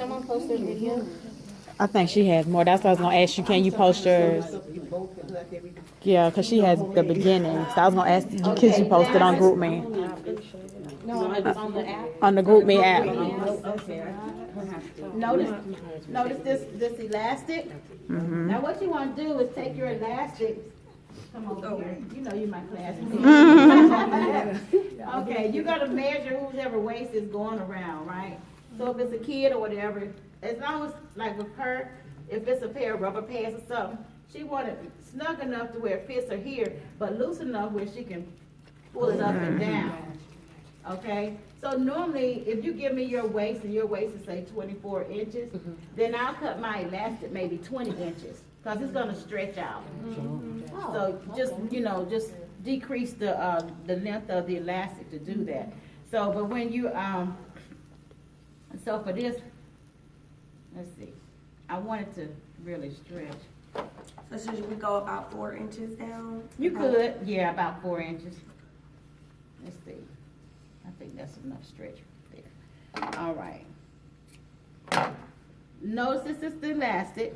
someone post their video? I think she has more. That's what I was gonna ask you. Can you post yours? Yeah, cause she has the beginning. So I was gonna ask you, can you post it on GroupMe? No, it's on the app. On the GroupMe app. Okay. Notice this elastic. Now what you want to do is take your elastic. Come over here. You know you're my classmate. Okay, you gotta measure whoever waist is going around, right? So if it's a kid or whatever, as long as like with her, if it's a pair of rubber pads or something, she want it snug enough to where it fits her here, but loose enough where she can pull it up and down. Okay, so normally if you give me your waist and your waist is say 24 inches, then I'll cut my elastic maybe 20 inches, cause it's gonna stretch out. So just, just decrease the length of the elastic to do that. So, but when you, so for this, let's see, I wanted to really stretch. So should we go about 4 inches down? You could, yeah, about 4 inches. Let's see. I think that's enough stretch there. All right. Notice this is the elastic.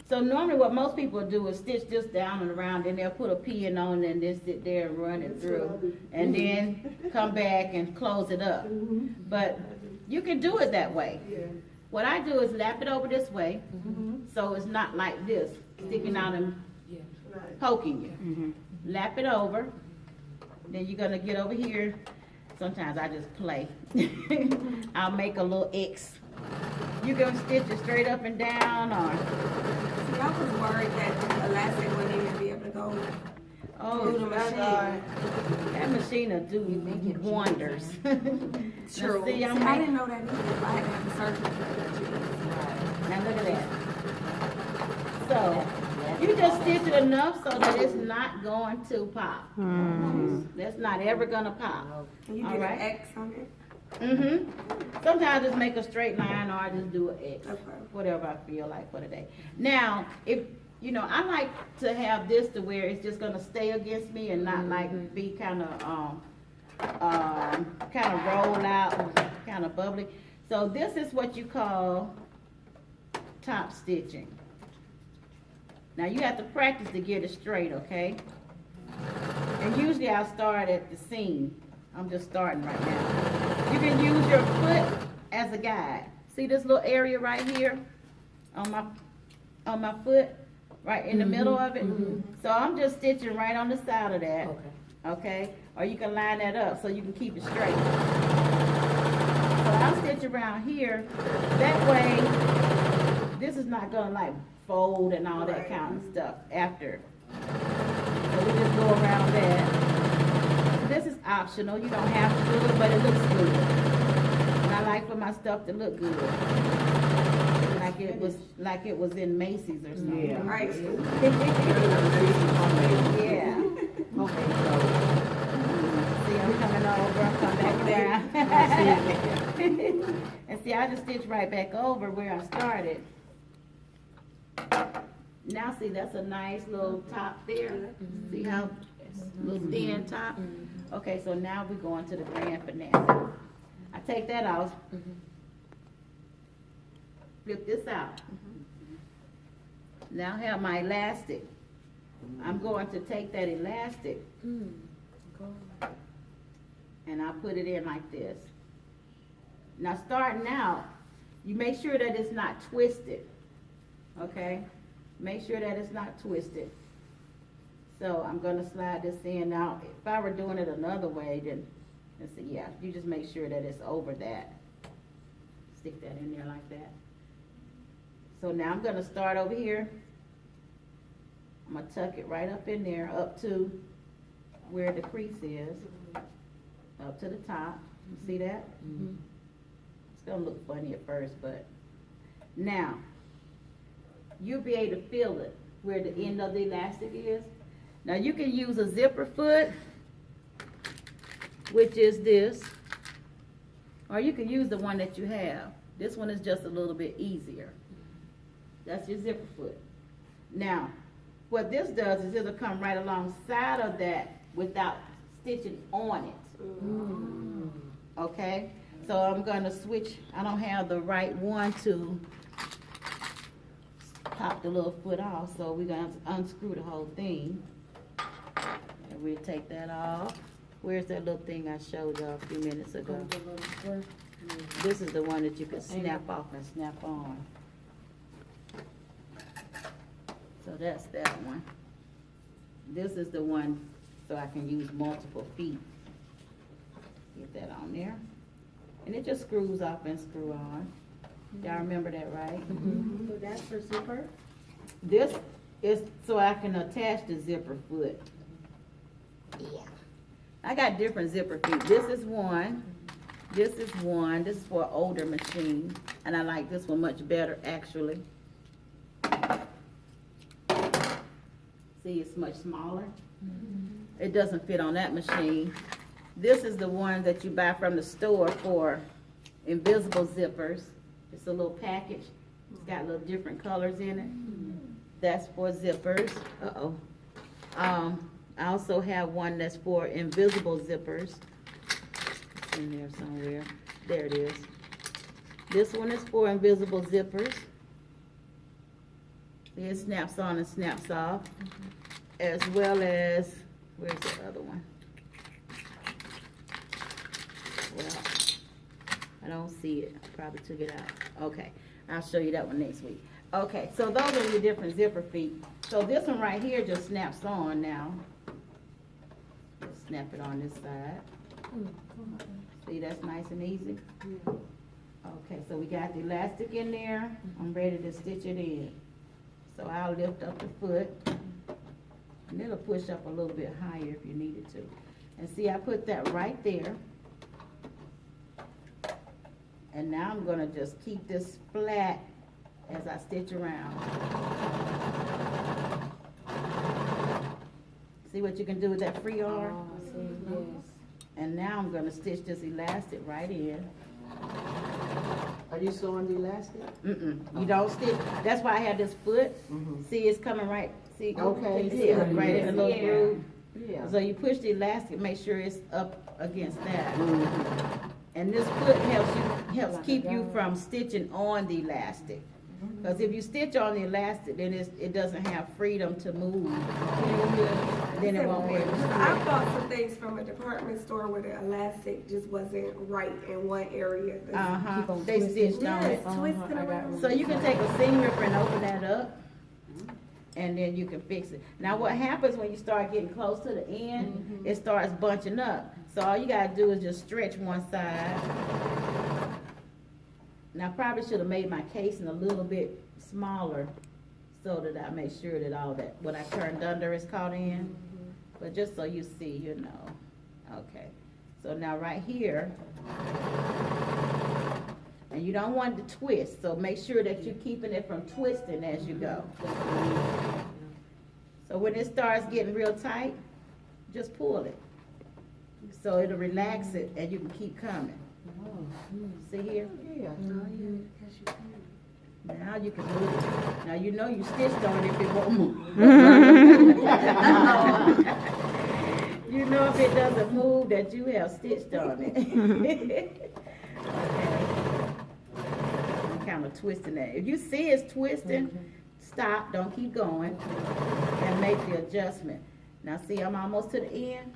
So normally what most people do is stitch this down and around, and they'll put a pin on and then sit there and run it through, and then come back and close it up. But you can do it that way. What I do is lap it over this way, so it's not like this, sticking out and poking you. Lap it over, then you're gonna get over here. Sometimes I just play. I'll make a little X. You can stitch it straight up and down, or See, I was worried that the elastic wouldn't even be able to go through the machine. That machine will do wonders. True. See, I didn't know that either. If I had to have a surgery. Now look at that. So you just stitch it enough so that it's not going to pop. That's not ever gonna pop. Can you All get right. an X on it? Sometimes I just make a straight line, or I just do an X. Okay. Whatever I feel like for the day. Now, if I like to have this to where it's just gonna stay against me and not like be kind of roll out, kind of bubbly. So this is what you call top stitching. Now you have to practice to get it straight, okay? And usually I'll start at the seam. I'm just starting right now. You can use your foot as a guide. See this little area right here on my foot, right in the middle of it? So I'm just stitching right on the side of that. Okay? Or you can line that up so you can keep it straight. So I'll stitch around here. That way, this is not gonna like fold and all that kind of stuff after. So we just go around that. This is optional. You don't have to do it, but it looks good. And I like for my stuff to look good. Like it was in Macy's or something. Yeah. Right. Yeah. Okay, so see, I'm coming over, I'm coming back down. And see, I just stitch right back over where I started. Now see, that's a nice little top there. See how little thin top? Okay, so now we're going to the grand finale. I take that out. Flip this out. Now I have my elastic. I'm going to take that elastic and I'll put it in like this. Now starting out, you make sure that it's not twisted. Okay? Make sure that it's not twisted. So I'm gonna slide this in. Now, if I were doing it another way, then, let's see, yeah, you just make sure that it's over that. Stick that in there like that. So now I'm gonna start over here. I'm gonna tuck it right up in there, up to where the crease is, up to the top. You see that? It's gonna look funny at first, but now, you'll be able to feel it where the end of the elastic is. Now you can use a zipper foot, which is this, or you can use the one that you have. This one is just a little bit easier. That's your zipper foot. Now, what this does is it'll come right alongside of that without stitching on it. Okay? So I'm gonna switch, I don't have the right one to pop the little foot off, so we're gonna unscrew the whole thing. And we'll take that off. Where's that little thing I showed y'all a few minutes ago? This is the one that you can snap off and snap on. So that's that one. This is the one, so I can use multiple feet. Get that on there. And it just screws off and screw on. Y'all remember that, right? So that's for zipper? This is so I can attach the zipper foot. Yeah. I got different zipper feet. This is one. This is one. This is for an older machine. And I like this one much better, actually. See, it's much smaller. It doesn't fit on that machine. This is the one that you buy from the store for invisible zippers. It's a little package. It's got little different colors in it. That's for zippers. Uh-oh. I also have one that's for invisible zippers. It's in there somewhere. There it is. This one is for invisible zippers. It snaps on and snaps off. As well as, where's the other one? Well, I don't see it. I probably took it out. Okay, I'll show you that one next week. Okay, so those are the different zipper feet. So this one right here just snaps on now. Just snap it on this side. See, that's nice and easy. Okay, so we got the elastic in there. I'm ready to stitch it in. So I'll lift up the foot. And it'll push up a little bit higher if you needed to. And see, I put that right there. And now I'm gonna just keep this flat as I stitch around. See what you can do with that free arm? Yes. And now I'm gonna stitch this elastic right in. Are you sewing the elastic? You don't stitch. That's why I have this foot. See, it's coming right. See, Okay. can you see it? Right in the little groove. Yeah. So you push the elastic, make sure it's up against that. And this foot helps keep you from stitching on the elastic. Because if you stitch on the elastic, then it doesn't have freedom to move. Then it won't be able to I stitch. bought some things from a department store where the elastic just wasn't right in one area. They stitched on it. Yes, twisting around. So you can take a seam ripper and open that up, and then you can fix it. Now what happens when you start getting close to the end, it starts bunching up. So all you gotta do is just stretch one side. Now I probably should have made my casing a little bit smaller so that I make sure that all that, what I turned under is caught in. But just so you see, you know. Okay. So now right here, and you don't want it to twist, so make sure that you're keeping it from twisting as you go. So when it starts getting real tight, just pull it. So it'll relax it and you can keep coming. See here? Yeah. Now you can move it. Now you know you stitched on it if it won't move. You know if it doesn't move that you have stitched on it. Okay. I'm kind of twisting that. If you see it's twisting, stop, don't keep going, and make the adjustment. Now see, I'm almost to the end.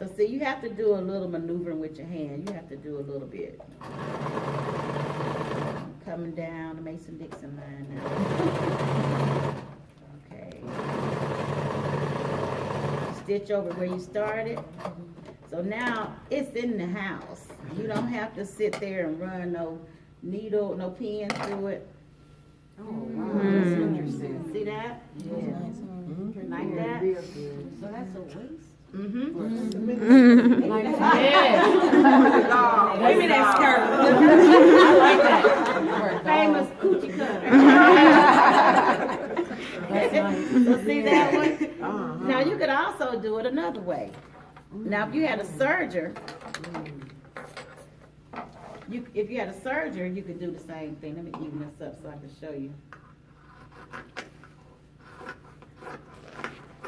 So see, you have to do a little maneuvering with your hand. You have to do a little bit. Coming down the Mason-Dixon line now. Okay. Stitch over where you started. So now it's in the house. You don't have to sit there and run no needle, no pin through it. Oh, wow. That's interesting. See that? Yeah. Like that? Real good. So that's a waist? Women that skirt. Famous coochie cutter. So see that one? Now you could also do it another way. Now if you had a serger, if you had a serger, you could do the same thing. Let me even this up so I can show you.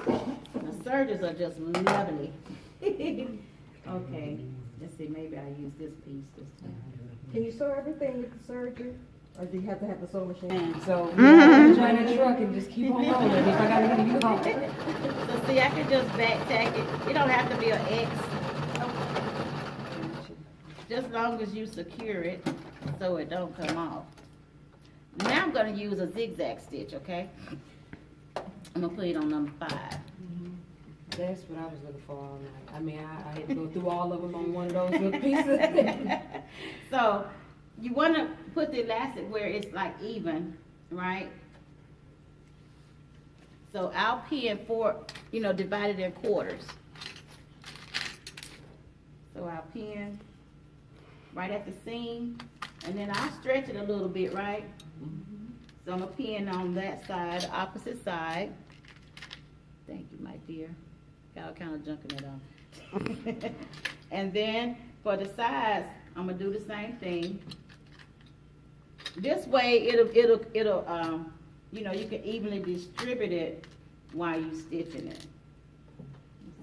The sergers are just lovely. Okay, let's see, maybe I use this piece this time. Can you sew everything with the surgery? Or do you have to have the sewing machine? So, yeah, join the truck and just keep on rolling. If I gotta get you home. So see, I can just back tack it. It don't have to be an X. Just as long as you secure it so it don't come off. Now I'm gonna use a zigzag stitch, okay? I'm gonna put it on number 5. That's what I was looking for all night. I mean, I had to go through all of them on one of those little pieces. So you wanna put the elastic where it's like even, right? So I'll pin divide it in quarters. So I'll pin right at the seam, and then I'll stretch it a little bit, right? So I'm gonna pin on that side, the opposite side. Thank you, my dear. Y'all kind of junking it on. And then for the sides, I'm gonna do the same thing. This way, it'll you can evenly distribute it while you stitching it.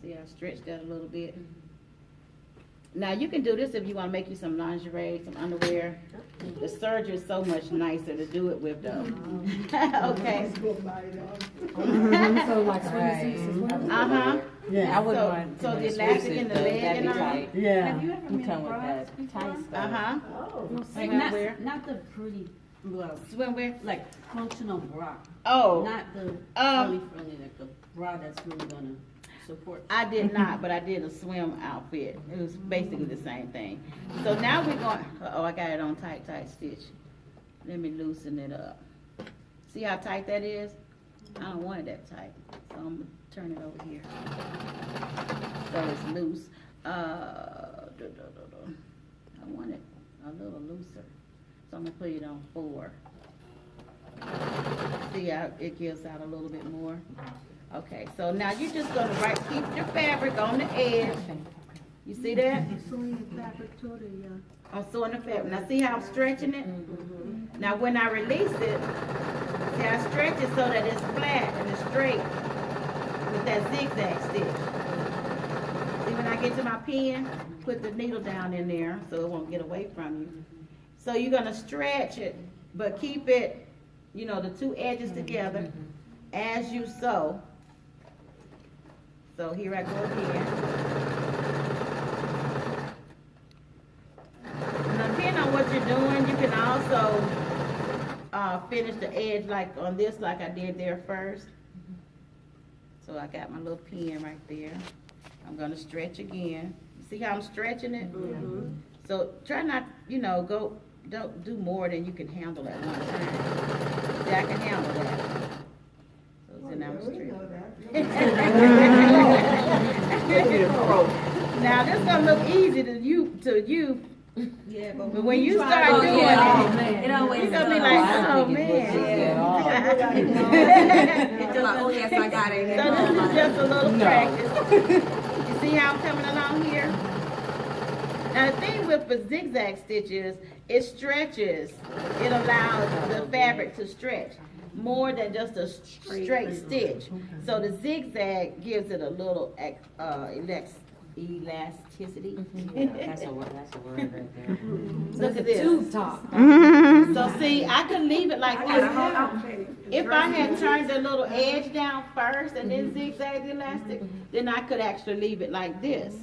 See, I stretched that a little bit. Now you can do this if you want to make you some lingerie, some underwear. The serge is so much nicer to do it with though. Okay. So like swimsuits as well. Uh-huh. Yeah. I wouldn't mind. So the elastic in the leg and all. Yeah. Have you ever made bras before? Uh-huh. Like not the pretty, well, Swimwear. like functional bra, Oh, not the Um, frilly, like the bra that's really gonna support. I did not, but I did a swim outfit. It was basically the same thing. So now we're going, I got it on tight stitch. Let me loosen it up. See how tight that is? I don't want it that tight. So I'm gonna turn it over here. So it's loose. I want it a little looser. So I'm gonna put it on 4. See how it gives out a little bit more? Okay, so now you're just gonna keep your fabric on the edge. You see that? Sewing the fabric to the, I'm sewing the fabric. Now see how I'm stretching it? Now when I release it, see I stretch it so that it's flat and it's straight with that zigzag stitch. See when I get to my pen, put the needle down in there so it won't get away from you. So you're gonna stretch it, but keep it, the 2 edges together as you sew. So here I go again. Now, depending on what you're doing, you can also finish the edge like on this, like I did there first. So I got my little pin right there. I'm gonna stretch again. See how I'm stretching it? So try not, don't do more than you can handle at one time. See, I can handle that. So now I'm stretching. Now this gonna look easy to you, yeah, but when you start doing it, It always you're gonna be does. like, I oh think it looks good man. It's just like, oh yes, I got it. So this is just a little practice. You see how I'm coming along here? Now the thing with the zigzag stitches, it stretches. It allows the fabric to stretch more than just a straight stitch. So the zigzag gives it a little elasticity. That's a word right there. Look at this. Tube top. So see, I could leave it like I got a whole this. outfit. If I had turned the little edge down first and then zigzag the elastic, then I could actually leave it like this.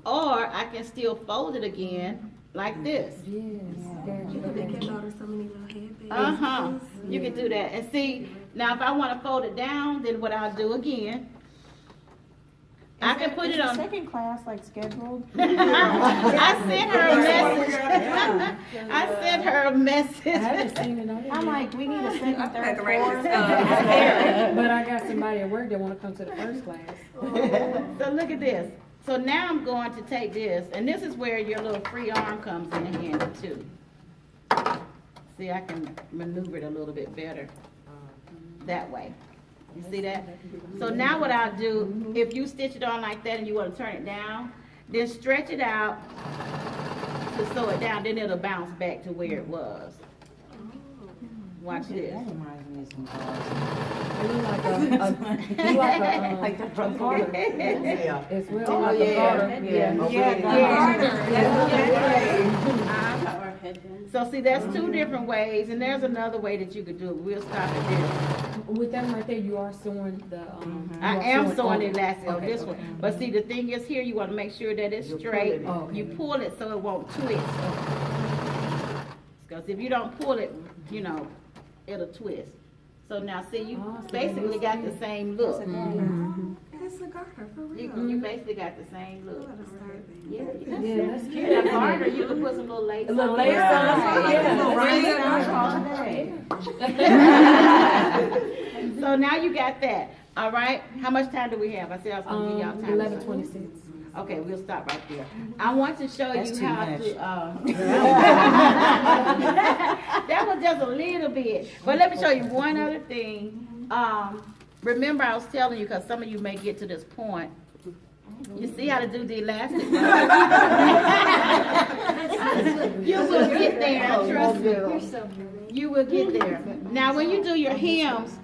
Or I can still fold it again like this. They can order so many little headbands. Uh-huh. You can do that. And see, now if I want to fold it down, then what I'll do again, I can put it on. Second class like scheduled. I sent her a message. I sent her a I message. haven't seen it on I'm like, we need a second, I'm third, decorating fourth. stuff. But I got somebody at work that wanna come to the first class. So look at this. So now I'm going to take this, and this is where your little free arm comes in handy too. See, I can maneuver it a little bit better that way. You see that? So now what I'll do, if you stitch it on like that and you want to turn it down, then stretch it out to sew it down, then it'll bounce back to where it was. Watch this. That reminds me of some It look like a garter Yeah. as well. Oh, like a yeah. garter. So see, that's two different ways, and there's another way that you could do it. We'll stop at this. With that right there, you are sewing the, I you are am sewing on- elastic on okay, this okay. one. But see, the thing is here, you wanna make sure that it's You pull straight. it. Oh, You okay. pull it so it won't twist. Cause if you don't pull it, you know, it'll twist. So now, see, you Oh, so basically got the same look. It's a garter, for real. You basically got the same look. Yeah, Yeah, that's cute. That garter, you can put some little lace A little on lace it. on it, yeah. So now you got that, all right? How much time do we have? I said I was gonna give y'all time. 11:26. Okay, we'll stop right there. I want to show That's you too how much. to, that was just a little bit. But let me show you one other thing. Remember I was telling you, cause some of you may get to this point. You see how to do the elastic, right? You will get there, trust me. You will get there. Now, when you do your hems,